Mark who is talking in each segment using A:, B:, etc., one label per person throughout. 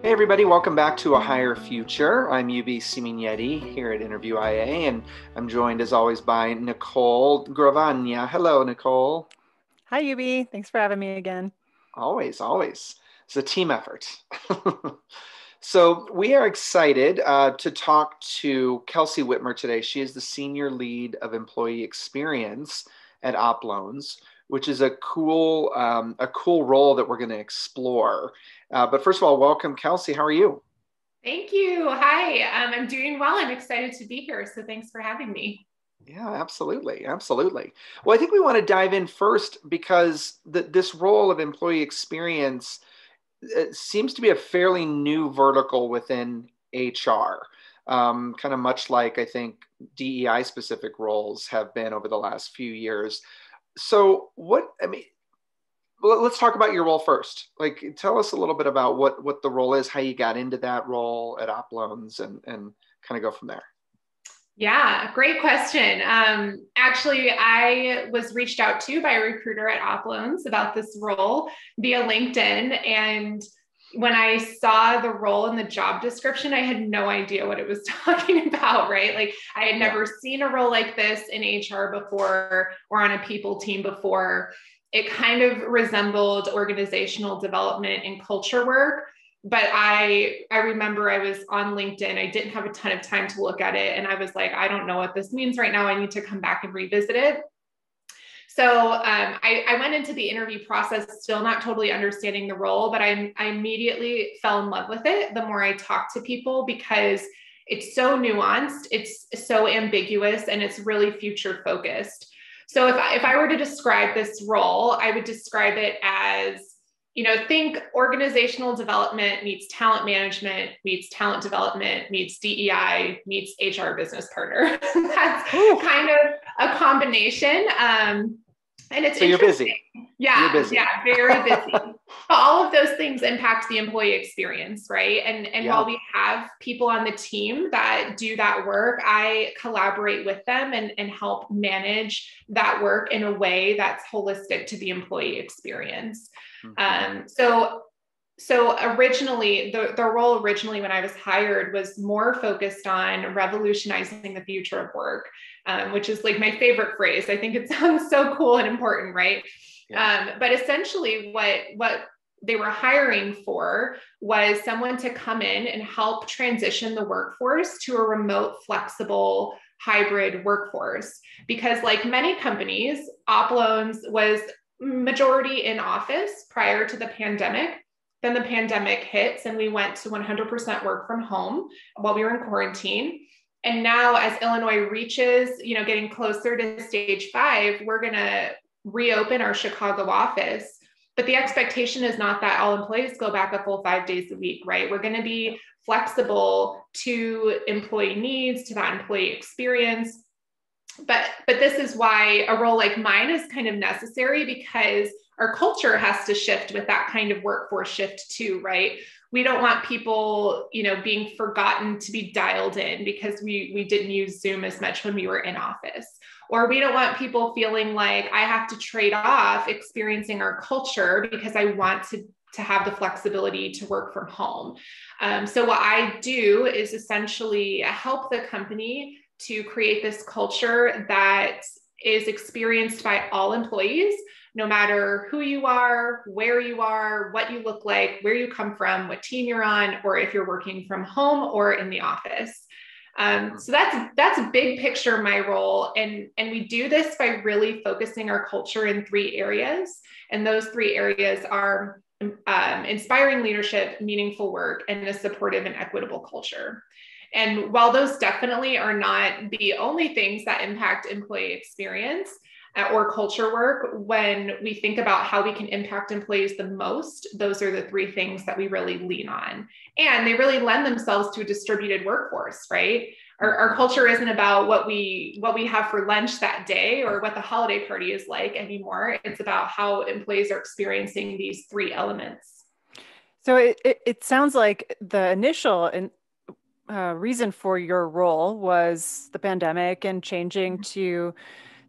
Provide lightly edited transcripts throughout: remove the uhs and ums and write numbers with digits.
A: Hey everybody, welcome back to A Higher Future. I'm UB Simigneti here at Interview IA, and I'm joined as always by Nicole Gravagna. Hello, Nicole.
B: Hi, Yubi. Thanks for having me again.
A: Always, always. It's a team effort. So we are excited to talk to Kelsey Witmer today. She is the Senior Lead of Employee Experience at OppLoans, which is a cool role that we're going to explore. But first of all, welcome, Kelsey. How are you?
C: Thank you. Hi, I'm doing well. I'm excited to be here. So thanks for having me.
A: Yeah, absolutely. Absolutely. Well, I think we want to dive in first because this role of employee experience seems to be a fairly new vertical within HR, kind of much like I think DEI specific roles have been over the last few years. So, let's talk about your role first. Like, tell us a little bit about what the role is, how you got into that role at OppLoans, and kind of go from there.
C: Yeah, great question. Actually, I was reached out to by a recruiter at OppLoans about this role via LinkedIn. And when I saw the role in the job description, I had no idea what it was talking about, right? Like I had
A: Yeah.
C: never seen a role like this in HR before or on a people team before. It kind of resembled organizational development and culture work, but I remember I was on LinkedIn. I didn't have a ton of time to look at it. And I was like, I don't know what this means right now. I need to come back and revisit it. So I went into the interview process still not totally understanding the role, but I immediately fell in love with it the more I talked to people because it's so nuanced, it's so ambiguous, and it's really future focused. So if I were to describe this role, I would describe it as, think organizational development meets talent management, meets talent development, meets DEI, meets HR business partner. That's
A: Whew.
C: kind of a combination. And it's
A: So you're
C: interesting.
A: busy. You're
C: Yeah,
A: busy.
C: yeah, very busy. All of those things impact the employee experience, right? And while
A: Yeah.
C: we have people on the team that do that work, I collaborate with them and help manage that work in a way that's holistic to the employee experience.
A: Mhm.
C: So originally, the role originally when I was hired was more focused on revolutionizing the future of work, which is like my favorite phrase. I think it sounds so cool and important, right?
A: Yeah.
C: But essentially, what they were hiring for was someone to come in and help transition the workforce to a remote, flexible, hybrid workforce. Because, like many companies, OppLoans was majority in office prior to the pandemic. Then the pandemic hits and we went to 100% work from home while we were in quarantine. And now as Illinois reaches, getting closer to stage 5, we're going to reopen our Chicago office. But the expectation is not that all employees go back a full 5 days a week, right? We're going to be flexible to employee needs, to that employee experience. But this is why a role like mine is kind of necessary because our culture has to shift with that kind of workforce shift too, right? We don't want people, being forgotten to be dialed in because we didn't use Zoom as much when we were in office. Or we don't want people feeling like I have to trade off experiencing our culture because I want to have the flexibility to work from home. So what I do is essentially help the company to create this culture that is experienced by all employees, no matter who you are, where you are, what you look like, where you come from, what team you're on, or if you're working from home or in the office. So that's a big picture of my role, and we do this by really focusing our culture in 3 areas, and those 3 areas are inspiring leadership, meaningful work, and a supportive and equitable culture. And while those definitely are not the only things that impact employee experience or culture work, when we think about how we can impact employees the most, those are the 3 things that we really lean on. And they really lend themselves to a distributed workforce, right? Our culture isn't about what we have for lunch that day or what the holiday party is like anymore. It's about how employees are experiencing these 3 elements.
B: So it sounds like the initial reason for your role was the pandemic and changing to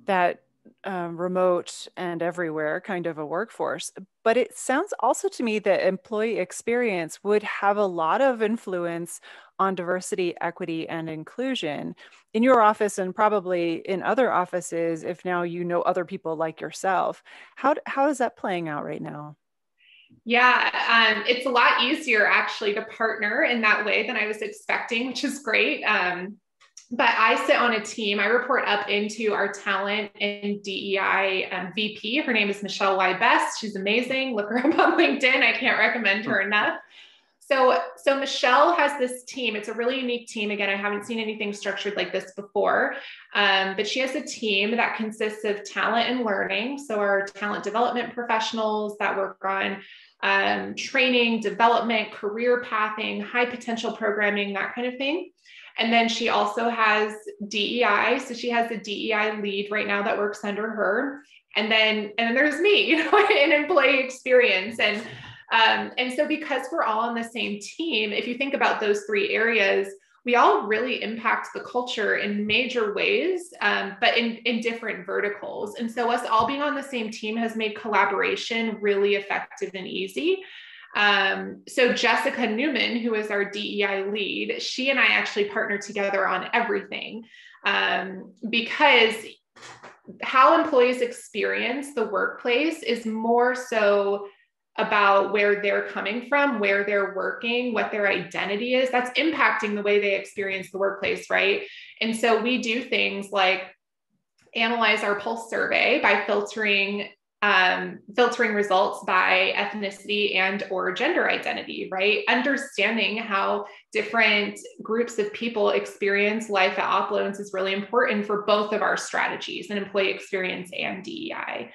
B: that remote and everywhere kind of a workforce. But it sounds also to me that employee experience would have a lot of influence on diversity, equity, and inclusion in your office and probably in other offices if now you know other people like yourself. How is that playing out right now?
C: Yeah, it's a lot easier actually to partner in that way than I was expecting, which is great. But I sit on a team. I report up into our talent and DEI VP. Her name is Michelle Y. Best. She's amazing. Look her up on LinkedIn. I can't recommend her enough. So Michelle has this team. It's a really unique team. Again, I haven't seen anything structured like this before, but she has a team that consists of talent and learning. So our talent development professionals that work on training, development, career pathing, high potential programming, that kind of thing. And then she also has DEI. So she has a DEI lead right now that works under her. And then there's me, in employee experience. And so because we're all on the same team, if you think about those three areas, we all really impact the culture in major ways, but in different verticals. And so us all being on the same team has made collaboration really effective and easy. So Jessica Newman, who is our DEI lead, she and I actually partner together on everything, because how employees experience the workplace is more so about where they're coming from, where they're working, what their identity is. That's impacting the way they experience the workplace, right? And so we do things like analyze our pulse survey by filtering results by ethnicity and or gender identity, right? Understanding how different groups of people experience life at OppLoans is really important for both of our strategies, and employee experience and DEI.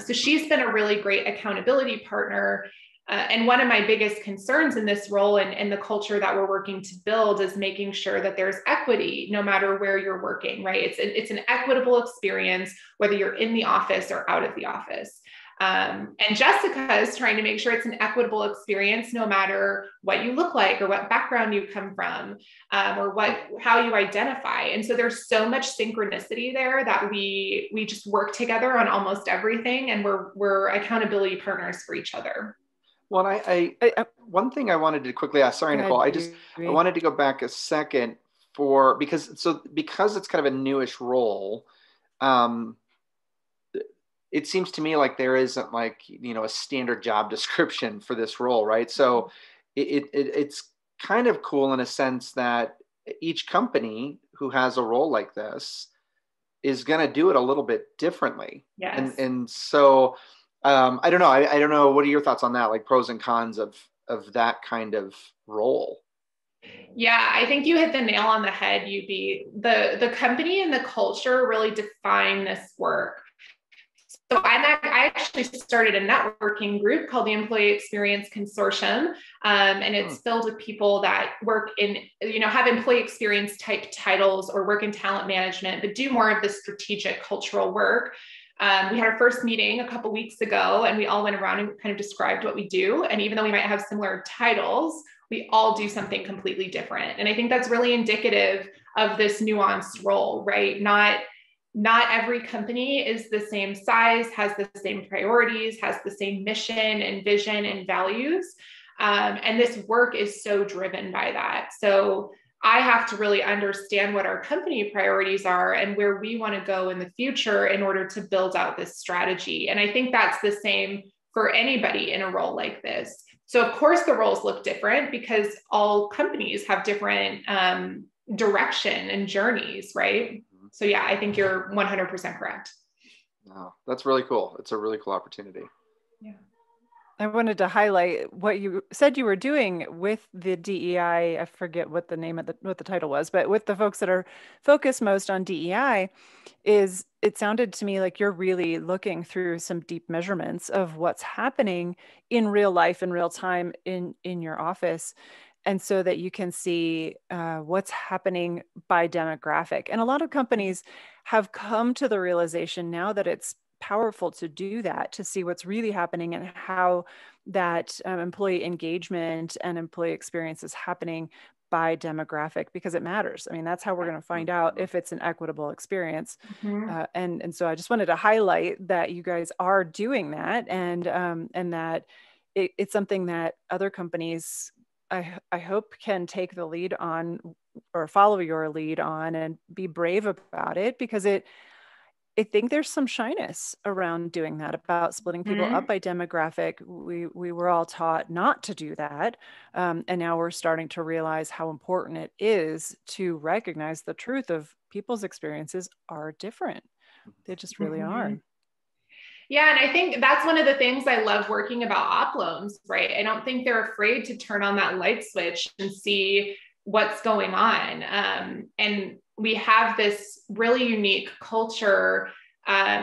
C: So she's been a really great accountability partner. And one of my biggest concerns in this role and the culture that we're working to build is making sure that there's equity no matter where you're working, right? It's an equitable experience, whether you're in the office or out of the office. And Jessica is trying to make sure it's an equitable experience no matter what you look like or what background you come from, or how you identify. And so there's so much synchronicity there that we just work together on almost everything, and we're accountability partners for each other.
A: Well, one thing I wanted to quickly ask, sorry, Nicole, I wanted to go back a second because it's kind of a newish role. It seems to me like there isn't a standard job description for this role, right? So it's kind of cool in a sense that each company who has a role like this is going to do it a little bit differently.
C: Yes.
A: And so I don't know. I don't know. What are your thoughts on that? Like pros and cons of that kind of role?
C: Yeah, I think you hit the nail on the head, UB. The company and the culture really define this work. So I actually started a networking group called the Employee Experience Consortium, and it's filled with people that work in, have employee experience type titles or work in talent management, but do more of the strategic cultural work. We had our first meeting a couple weeks ago, and we all went around and kind of described what we do. And even though we might have similar titles, we all do something completely different. And I think that's really indicative of this nuanced role, right? Not every company is the same size, has the same priorities, has the same mission and vision and values. And this work is so driven by that. So I have to really understand what our company priorities are and where we want to go in the future in order to build out this strategy. And I think that's the same for anybody in a role like this. So of course the roles look different because all companies have different direction and journeys, right? So yeah, I think you're 100% correct.
A: Wow, that's really cool. It's a really cool opportunity.
B: Yeah. I wanted to highlight what you said you were doing with the DEI. I forget what the name of what the title was, but with the folks that are focused most on DEI, it sounded to me like you're really looking through some deep measurements of what's happening in real life, in real time, in your office, and so that you can see what's happening by demographic. And a lot of companies have come to the realization now that it's powerful to do that, to see what's really happening and how that employee engagement and employee experience is happening by demographic, because it matters. I mean, that's how we're going to find out if it's an equitable experience. And so I just wanted to highlight that you guys are doing that, and that it's something that other companies, I hope, can take the lead on, or follow your lead on, and be brave about it, because I think there's some shyness around doing that, about splitting people up by demographic. We were all taught not to do that. And now we're starting to realize how important it is to recognize the truth of people's experiences are different. They just really are.
C: Yeah. And I think that's one of the things I love working about OppLoans, right? I don't think they're afraid to turn on that light switch and see what's going on. And we have this really unique culture.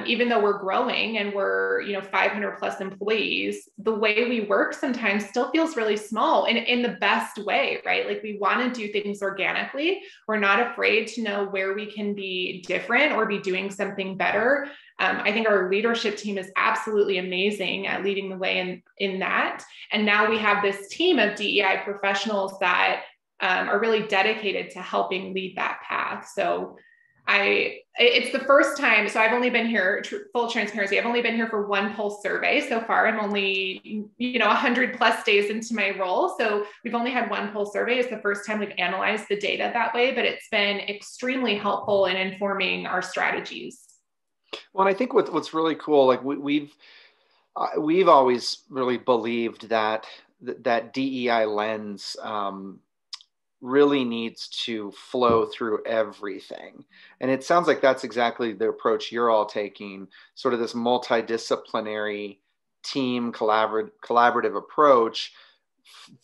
C: Even though we're growing and we're, 500 plus employees, the way we work sometimes still feels really small, and in the best way, right? Like, we want to do things organically. We're not afraid to know where we can be different or be doing something better. I think our leadership team is absolutely amazing at leading the way in that. And now we have this team of DEI professionals that are really dedicated to helping lead that path. So it's the first time. So I've only been here, full transparency, I've only been here for one pulse survey so far. I'm only, 100 plus days into my role. So we've only had one pulse survey. It's the first time we've analyzed the data that way, but it's been extremely helpful in informing our strategies.
A: Well, I think what's really cool, like we've always really believed that DEI lens really needs to flow through everything. And it sounds like that's exactly the approach you're all taking, sort of this multidisciplinary team collaborative approach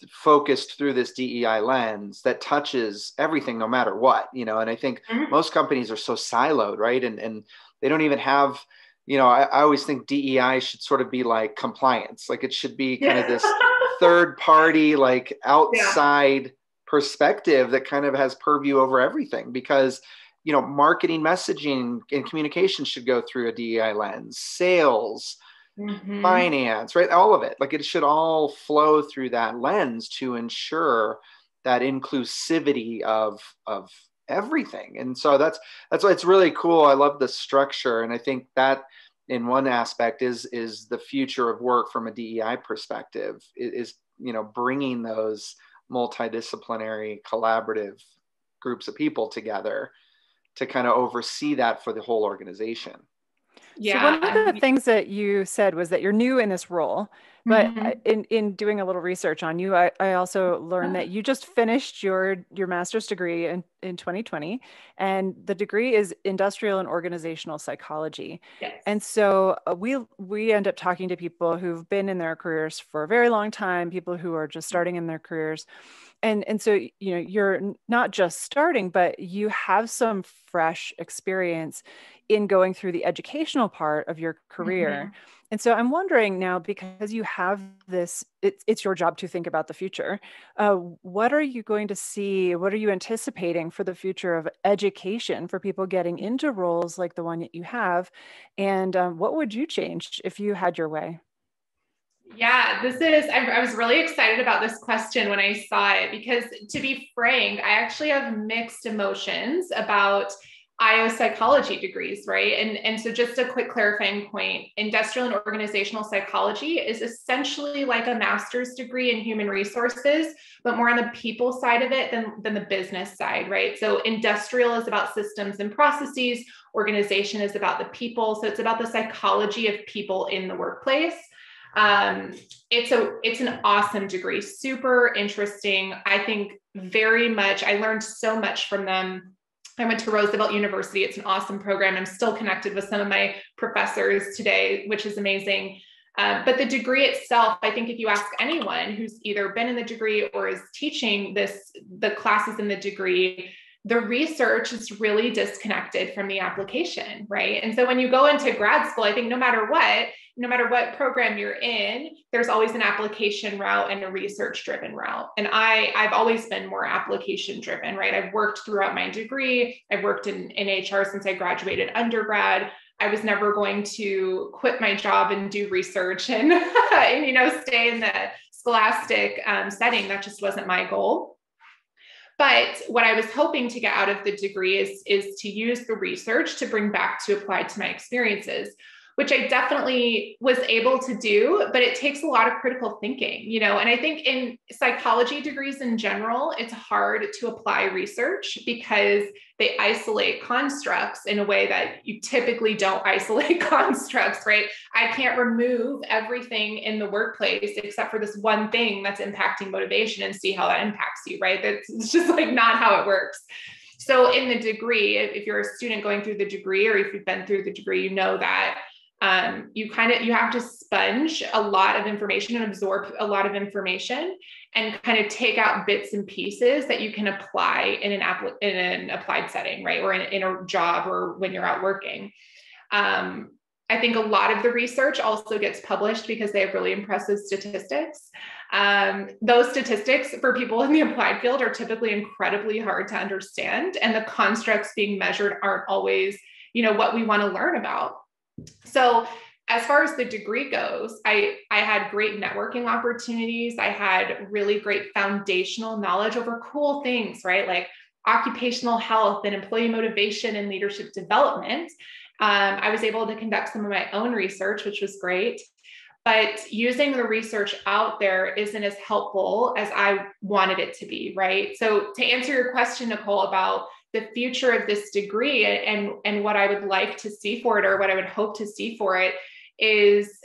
A: focused through this DEI lens that touches everything, no matter what, and I think most companies are so siloed, right? And they don't even have, I always think DEI should sort of be like compliance. Like, it should be kind of this third party, like outside perspective that kind of has purview over everything, because marketing, messaging, and communication should go through a DEI lens, sales, finance, right? All of it, like, it should all flow through that lens to ensure that inclusivity of everything. And so that's why it's really cool. I love the structure, and I think that in one aspect is the future of work from a DEI perspective, is bringing those multidisciplinary collaborative groups of people together to kind of oversee that for the whole organization.
B: Yeah. So one of the things that you said was that you're new in this role, but in doing a little research on you, I also learned that you just finished your master's degree in 2020, and the degree is industrial and organizational psychology.
C: Yes.
B: And so we end up talking to people who've been in their careers for a very long time, people who are just starting in their careers. And so, you're not just starting, but you have some fresh experience in going through the educational part of your career. And so I'm wondering now, because you have this, it's your job to think about the future. What are you going to see? What are you anticipating for the future of education for people getting into roles like the one that you have? And what would you change if you had your way?
C: Yeah, I was really excited about this question when I saw it, because, to be frank, I actually have mixed emotions about IO psychology degrees, right? And so, just a quick clarifying point, industrial and organizational psychology is essentially like a master's degree in human resources, but more on the people side of it than the business side, right? So industrial is about systems and processes, organization is about the people. So it's about the psychology of people in the workplace. It's an awesome degree, super interesting. I think very much, I learned so much from them. I went to Roosevelt University. It's an awesome program. I'm still connected with some of my professors today, which is amazing. But the degree itself, I think if you ask anyone who's either been in the degree or is teaching the classes in the degree, the research is really disconnected from the application, right? And so when you go into grad school, I think no matter what program you're in, there's always an application route and a research-driven route. And I've always been more application-driven, right? I've worked throughout my degree. I've worked in HR since I graduated undergrad. I was never going to quit my job and do research and, stay in the scholastic setting. That just wasn't my goal. But what I was hoping to get out of the degree is to use the research to bring back to apply to my experiences, which I definitely was able to do, but it takes a lot of critical thinking, and I think in psychology degrees in general, it's hard to apply research because they isolate constructs in a way that you typically don't isolate constructs, right? I can't remove everything in the workplace except for this one thing that's impacting motivation and see how that impacts you, right? It's just like not how it works. So in the degree, if you're a student going through the degree, or if you've been through the degree, you know that you have to sponge a lot of information and absorb a lot of information and kind of take out bits and pieces that you can apply in an applied setting, right? Or in a job, or when you're out working. I think a lot of the research also gets published because they have really impressive statistics. Those statistics for people in the applied field are typically incredibly hard to understand, and the constructs being measured aren't always, what we want to learn about. So as far as the degree goes, I had great networking opportunities. I had really great foundational knowledge over cool things, right? Like occupational health and employee motivation and leadership development. I was able to conduct some of my own research, which was great. But using the research out there isn't as helpful as I wanted it to be, right? So to answer your question, Nicole, about the future of this degree and what I would like to see for it, or what I would hope to see for it, is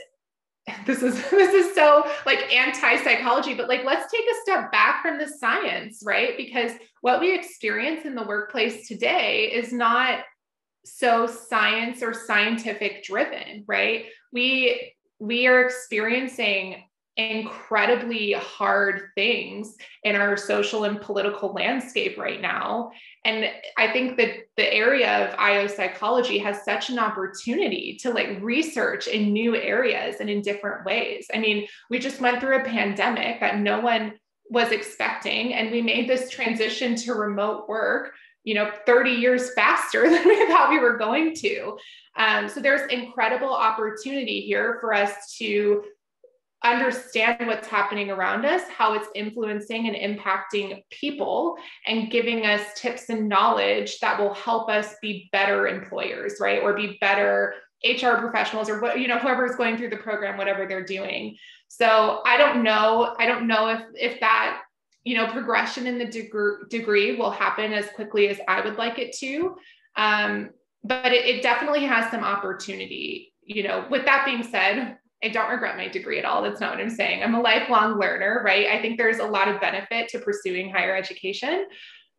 C: this is so like anti-psychology, but like, let's take a step back from the science, right? Because what we experience in the workplace today is not so science or scientific driven, right? We are experiencing incredibly hard things in our social and political landscape right now. And I think that the area of IO psychology has such an opportunity to like research in new areas and in different ways. I mean, we just went through a pandemic that no one was expecting, and we made this transition to remote work 30 years faster than we thought we were going to. So there's incredible opportunity here for us to understand what's happening around us, how it's influencing and impacting people, and giving us tips and knowledge that will help us be better employers, right? Or be better HR professionals, or whoever is going through the program, whatever they're doing. So I don't know if that, progression in the degree will happen as quickly as I would like it to. But it definitely has some opportunity. With that being said, I don't regret my degree at all. That's not what I'm saying. I'm a lifelong learner, right? I think there's a lot of benefit to pursuing higher education.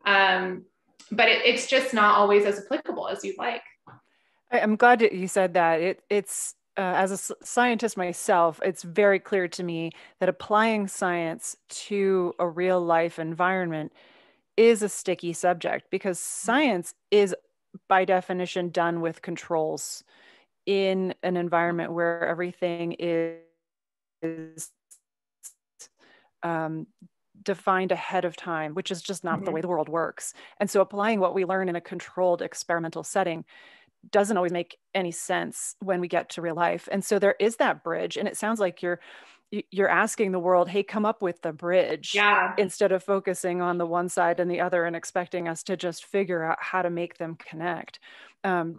C: But it's just not always as applicable as you'd like.
B: I'm glad that you said that. It's as a scientist myself, it's very clear to me that applying science to a real life environment is a sticky subject, because science is by definition done with controls in an environment where everything is defined ahead of time, which is just not the way the world works. And so applying what we learn in a controlled experimental setting doesn't always make any sense when we get to real life. And so there is that bridge. And it sounds like you're asking the world, hey, come up with the bridge, instead of focusing on the one side and the other and expecting us to just figure out how to make them connect.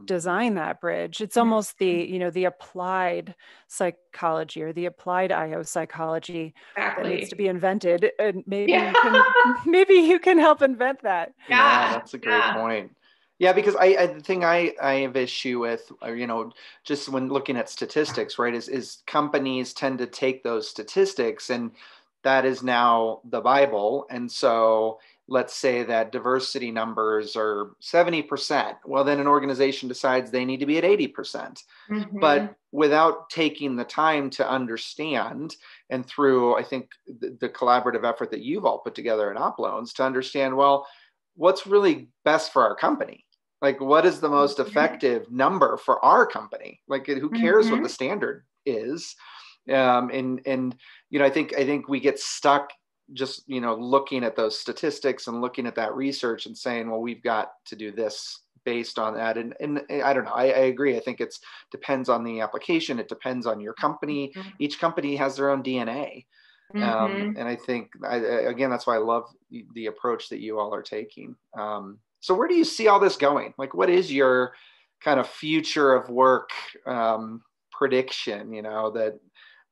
B: Design that bridge. It's almost the applied psychology, or the applied IO psychology that needs to be invented. And maybe you can help invent that.
A: Yeah, that's a great point. Yeah, because the thing I have issue with, just when looking at statistics, right, is companies tend to take those statistics, and that is now the Bible. And so let's say that diversity numbers are 70%. Well, then an organization decides they need to be at 80%. But without taking the time to understand, and through, I think, the collaborative effort that you've all put together at OppLoans, to understand, well, what's really best for our company? Like, what is the most effective number for our company? Like, who cares what the standard is? I think we get stuck just, looking at those statistics and looking at that research and saying, well, we've got to do this based on that. And I don't know, I agree. I think it depends on the application. It depends on your company. Each company has their own DNA.
C: Mm-hmm.
A: And I think, again, that's why I love the approach that you all are taking. So where do you see all this going? Like, what is your kind of future of work prediction, that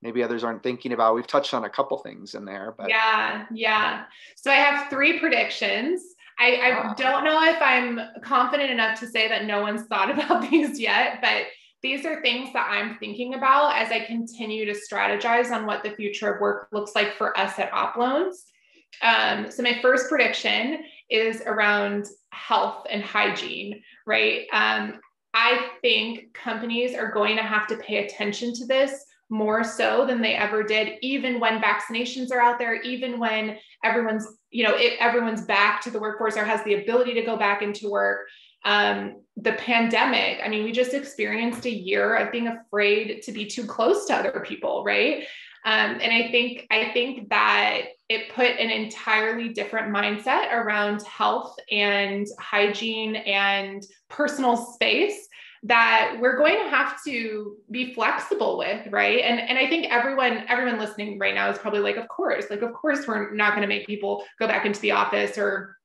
A: maybe others aren't thinking about? We've touched on a couple things in there, but.
C: Yeah. So I have 3 predictions. I don't know if I'm confident enough to say that no one's thought about these yet, but these are things that I'm thinking about as I continue to strategize on what the future of work looks like for us at OppLoans. So my first prediction is around health and hygiene, right? I think companies are going to have to pay attention to this more so than they ever did, even when vaccinations are out there, even when everyone's, everyone's back to the workforce or has the ability to go back into work. The pandemic, I mean, we just experienced a year of being afraid to be too close to other people, right? And I think that it put an entirely different mindset around health and hygiene and personal space that we're going to have to be flexible with, right? And I think everyone listening right now is probably like, of course we're not going to make people go back into the office or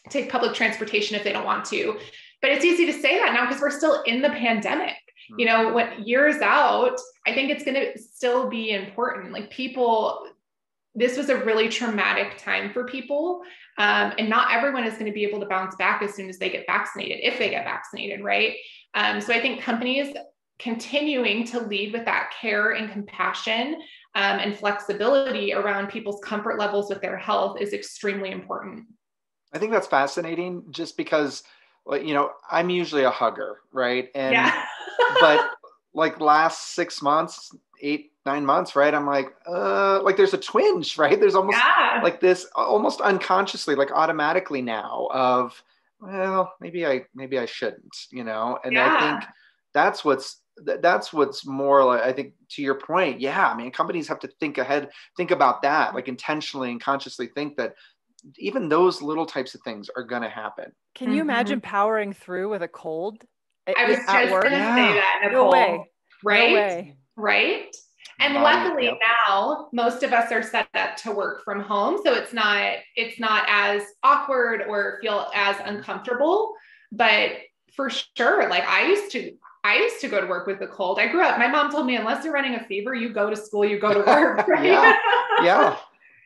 C: take public transportation if they don't want to. But it's easy to say that now because we're still in the pandemic. What years out, I think it's going to still be important. Like this was a really traumatic time for people. And not everyone is going to be able to bounce back as soon as they get vaccinated, if they get vaccinated, right? So I think companies continuing to lead with that care and compassion and flexibility around people's comfort levels with their health is extremely important.
A: I think that's fascinating just because, I'm usually a hugger, right? And,
C: yeah.
A: but like last 6 months, 8, 9 months, right? I'm like there's a twinge, right? There's almost like this, almost unconsciously, like automatically now of, well, maybe I shouldn't, and I think that's what's more like, I think to your point. Yeah. I mean, companies have to think ahead, think about that, like intentionally and consciously think that even those little types of things are going to happen.
B: Can you imagine powering through with a cold?
C: I was just going to say that, Nicole.
B: No way.
C: Right?
B: No way.
C: Right? And luckily now most of us are set up to work from home. So it's not as awkward or feel as uncomfortable, but for sure, like I used to go to work with a cold. I grew up, my mom told me, unless you're running a fever, you go to school, you go to work. Right?
A: Yeah.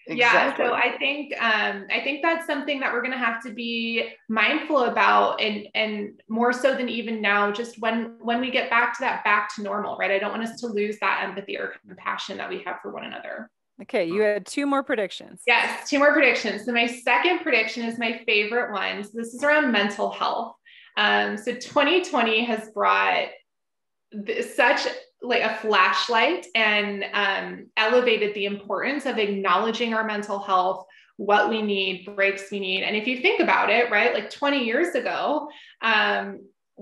A: Exactly.
C: Yeah. So I think that's something that we're going to have to be mindful about, and more so than even now, just when we get back to normal, right? I don't want us to lose that empathy or compassion that we have for one another.
B: Okay. You had 2 more predictions.
C: Yes. 2 more predictions. So my second prediction is my favorite one. So this is around mental health. So 2020 has brought such like a flashlight and elevated the importance of acknowledging our mental health, what we need, breaks we need. And if you think about it, right, like 20 years ago,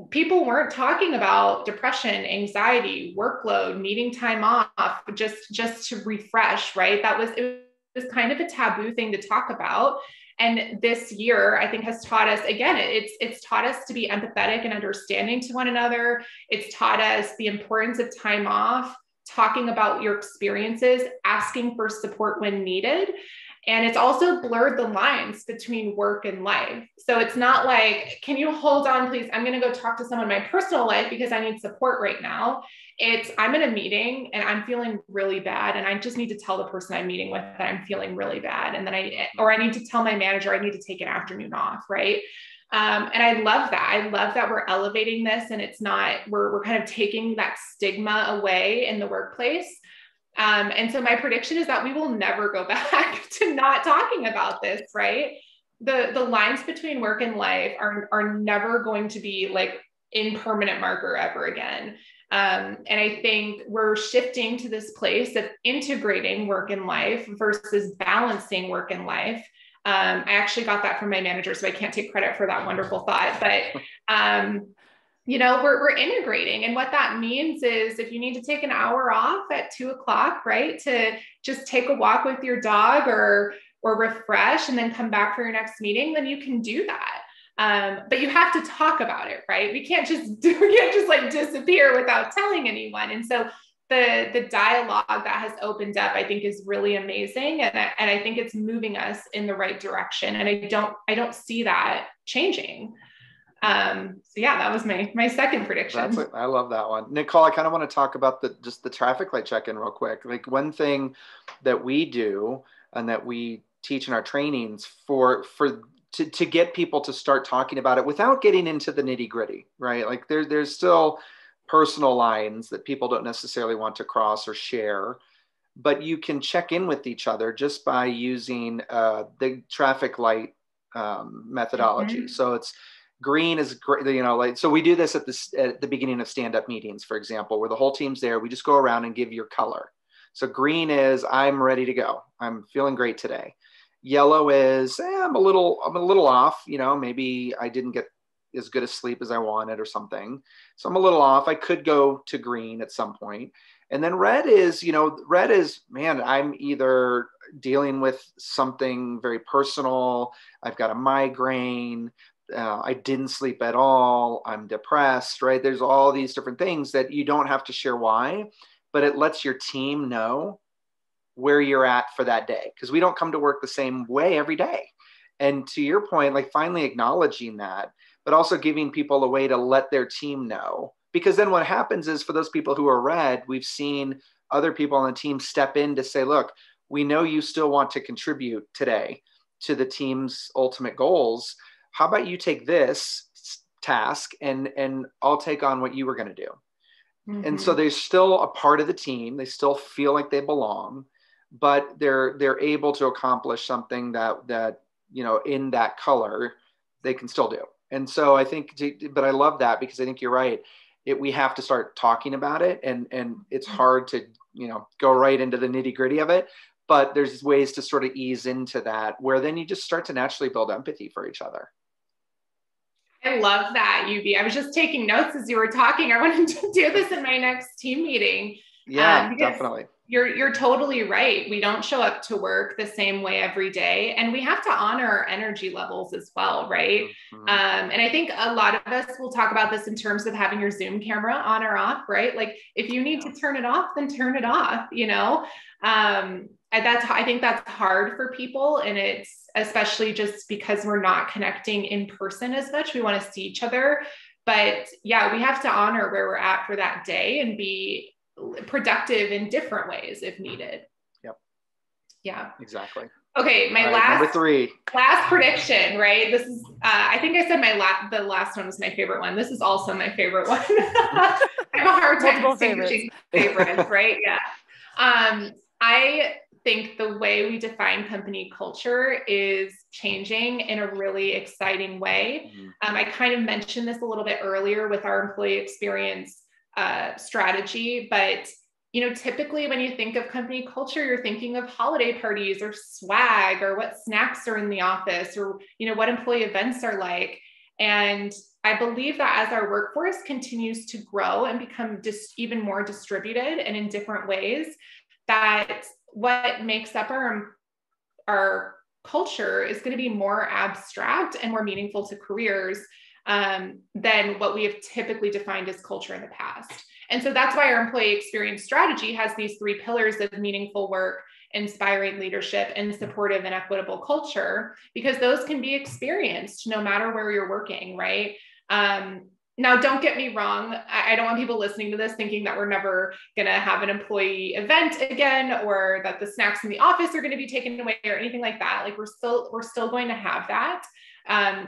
C: people weren't talking about depression, anxiety, workload, needing time off, just to refresh, right? It was kind of a taboo thing to talk about. And this year, I think, has taught us, again, it's taught us to be empathetic and understanding to one another. It's taught us the importance of time off, talking about your experiences, asking for support when needed. And it's also blurred the lines between work and life. So it's not like, can you hold on, please? I'm going to go talk to someone in my personal life because I need support right now. It's, I'm in a meeting and I'm feeling really bad. And I just need to tell the person I'm meeting with that I'm feeling really bad. And then I need to tell my manager I need to take an afternoon off. Right. And I love that. I love that we're elevating this, and it's not, we're kind of taking that stigma away in the workplace. And so my prediction is that we will never go back to not talking about this, right? The lines between work and life are never going to be like in permanent marker ever again. And I think we're shifting to this place of integrating work and life versus balancing work and life. I actually got that from my manager, so I can't take credit for that wonderful thought, but we're integrating. And what that means is if you need to take an hour off at 2:00, right, to just take a walk with your dog or refresh and then come back for your next meeting, then you can do that. But you have to talk about it, right? We can't just like disappear without telling anyone. And so the dialogue that has opened up, I think, is really amazing, and I think it's moving us in the right direction. And I don't see that changing. So yeah, that was my second prediction.
A: I love that one. Nicole, I kind of want to talk about just the traffic light check-in real quick. Like one thing that we do and that we teach in our trainings to get people to start talking about it without getting into the nitty-gritty, right? Like there's still personal lines that people don't necessarily want to cross or share, but you can check in with each other just by using the traffic light methodology. Mm-hmm. So it's green is great, like, so we do this at the beginning of stand-up meetings, for example, where the whole team's there. We just go around and give your color. So green is, I'm ready to go. I'm feeling great today. Yellow is, I'm a little off. Maybe I didn't get as good a sleep as I wanted or something. So I'm a little off. I could go to green at some point. And then red is, man, I'm either dealing with something very personal. I've got a migraine. I didn't sleep at all. I'm depressed, right? There's all these different things that you don't have to share why, but it lets your team know where you're at for that day. Because we don't come to work the same way every day. And to your point, like finally acknowledging that, but also giving people a way to let their team know. Because then what happens is for those people who are red, we've seen other people on the team step in to say, look, we know you still want to contribute today to the team's ultimate goals. How about you take this task and I'll take on what you were going to do. Mm-hmm. And so they're still a part of the team. They still feel like they belong, but they're able to accomplish something that in that color they can still do. And so I think, but I love that because I think you're right. We have to start talking about it, and it's hard to go right into the nitty gritty of it. But there's ways to sort of ease into that, where then you just start to naturally build empathy for each other.
C: I love that, UB. I was just taking notes as you were talking. I wanted to do this in my next team meeting.
A: Yeah, definitely.
C: You're totally right. We don't show up to work the same way every day, and we have to honor our energy levels as well, right? Mm-hmm. And I think a lot of us will talk about this in terms of having your Zoom camera on or off, right? Like if you need to turn it off, then turn it off, and I think that's hard for people, and it's especially just because we're not connecting in person as much. We want to see each other, but yeah, we have to honor where we're at for that day and be productive in different ways if needed.
A: Yep.
C: Yeah.
A: Exactly.
C: Okay, my
A: number 3.
C: Last prediction, right? This is I think I said the last one was my favorite one. This is also my favorite one. I have a hard time distinguishing favorites, right? Yeah. I think the way we define company culture is changing in a really exciting way. Mm-hmm. I kind of mentioned this a little bit earlier with our employee experience strategy, but typically when you think of company culture, you're thinking of holiday parties or swag or what snacks are in the office or what employee events are like. And I believe that as our workforce continues to grow and become even more distributed and in different ways, that what makes up our culture is going to be more abstract and more meaningful to careers than what we have typically defined as culture in the past. And so that's why our employee experience strategy has these 3 pillars of meaningful work, inspiring leadership, and supportive and equitable culture, because those can be experienced no matter where you're working, right? Now, don't get me wrong. I don't want people listening to this thinking that we're never going to have an employee event again, or that the snacks in the office are going to be taken away or anything like that. Like we're still going to have that.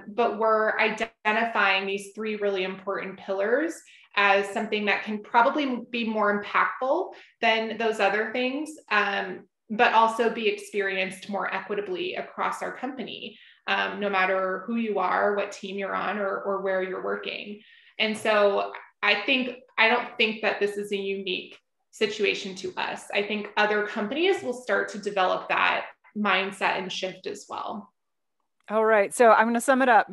C: But we're identifying these 3 really important pillars as something that can probably be more impactful than those other things, but also be experienced more equitably across our company, no matter who you are, what team you're on, or where you're working. And so I don't think that this is a unique situation to us. I think other companies will start to develop that mindset and shift as well.
B: All right. So I'm going to sum it up.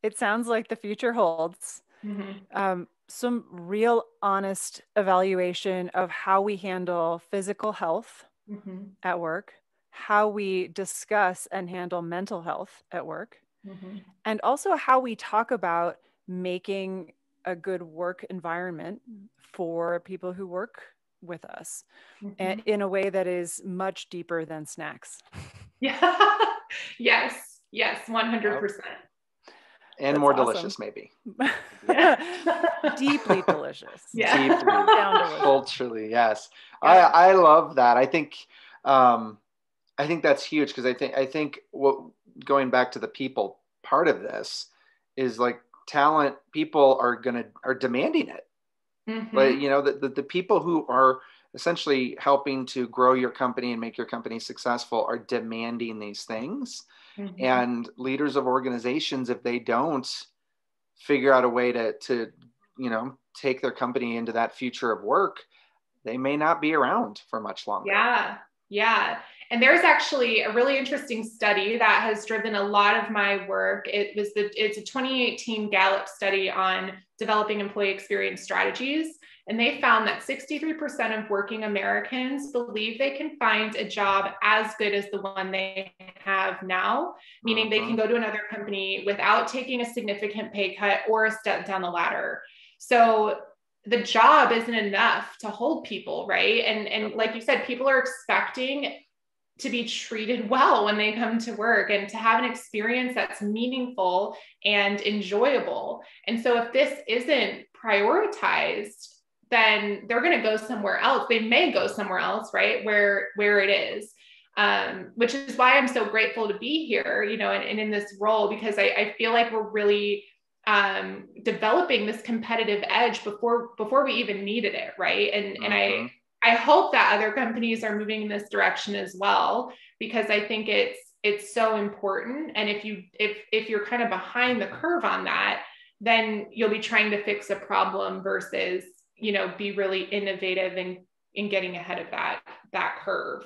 B: It sounds like the future holds some real honest evaluation of how we handle physical health at work, how we discuss and handle mental health at work, and also how we talk about making a good work environment for people who work with us
C: Mm-hmm.
B: in a way that is much deeper than snacks.
C: Yeah. Yes. Yes. 100%.
A: And
B: That's
A: more
B: awesome.
A: delicious, maybe.
C: Yeah.
B: Deeply delicious.
C: Yeah.
A: Deeply,
B: Down delicious.
A: culturally, yes.
C: Yeah.
A: I love that. I think that's huge because I think what going back to the people part of this is like talent. People are demanding it. Like,
C: Mm-hmm.
A: you know, the people who are essentially helping to grow your company and make your company successful are demanding these things.
C: Mm-hmm.
A: And leaders of organizations, if they don't figure out a way to take their company into that future of work, they may not be around for much longer.
C: Yeah. Yeah. And there's actually a really interesting study that has driven a lot of my work. It's a 2018 Gallup study on developing employee experience strategies. And they found that 63% of working Americans believe they can find a job as good as the one they have now, meaning they can go to another company without taking a significant pay cut or a step down the ladder. So the job isn't enough to hold people, right? And like you said, people are expecting to be treated well when they come to work and to have an experience that's meaningful and enjoyable. And so if this isn't prioritized, then they're going to go somewhere else. They may go somewhere else, right? Where it is. Which is why I'm so grateful to be here, you know, and in this role, because I feel like we're really developing this competitive edge before we even needed it, right? And I hope that other companies are moving in this direction as well, because I think it's so important. And if you're kind of behind the curve on that, then you'll be trying to fix a problem versus, you know, be really innovative in getting ahead of that curve.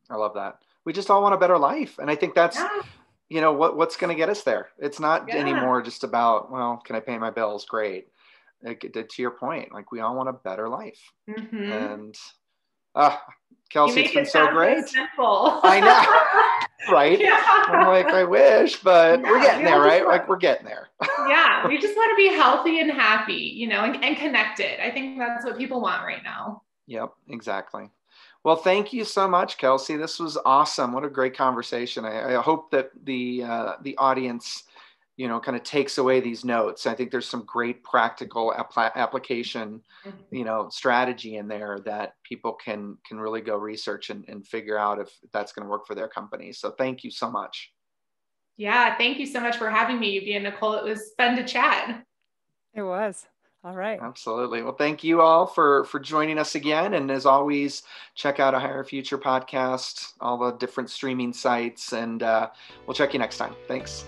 A: I love that. We just all want a better life, and I think that's you know what's going to get us there. It's not anymore just about, well, can I pay my bills? Great. Like, to your point, like we all want a better life. And Kelsey, it's been so great.
C: So simple.
A: I know, right? I'm like, I wish, but we're getting there, right? Like we're getting there.
C: Yeah, we just want to be healthy and happy, you know, and connected. I think that's what people want right now.
A: Yep, exactly. Well, thank you so much, Kelsey. This was awesome. What a great conversation. I hope that the audience, you know, kind of takes away these notes. I think there's some great practical application, you know, strategy in there that people can really go research and figure out if that's going to work for their company. So thank you so much.
C: Yeah, thank you so much for having me, Yubi and Nicole. It was fun to chat.
B: It was. All right.
A: Absolutely. Well, thank you all for joining us again. And as always, check out a Hire Future podcast, all the different streaming sites, and we'll check you next time. Thanks.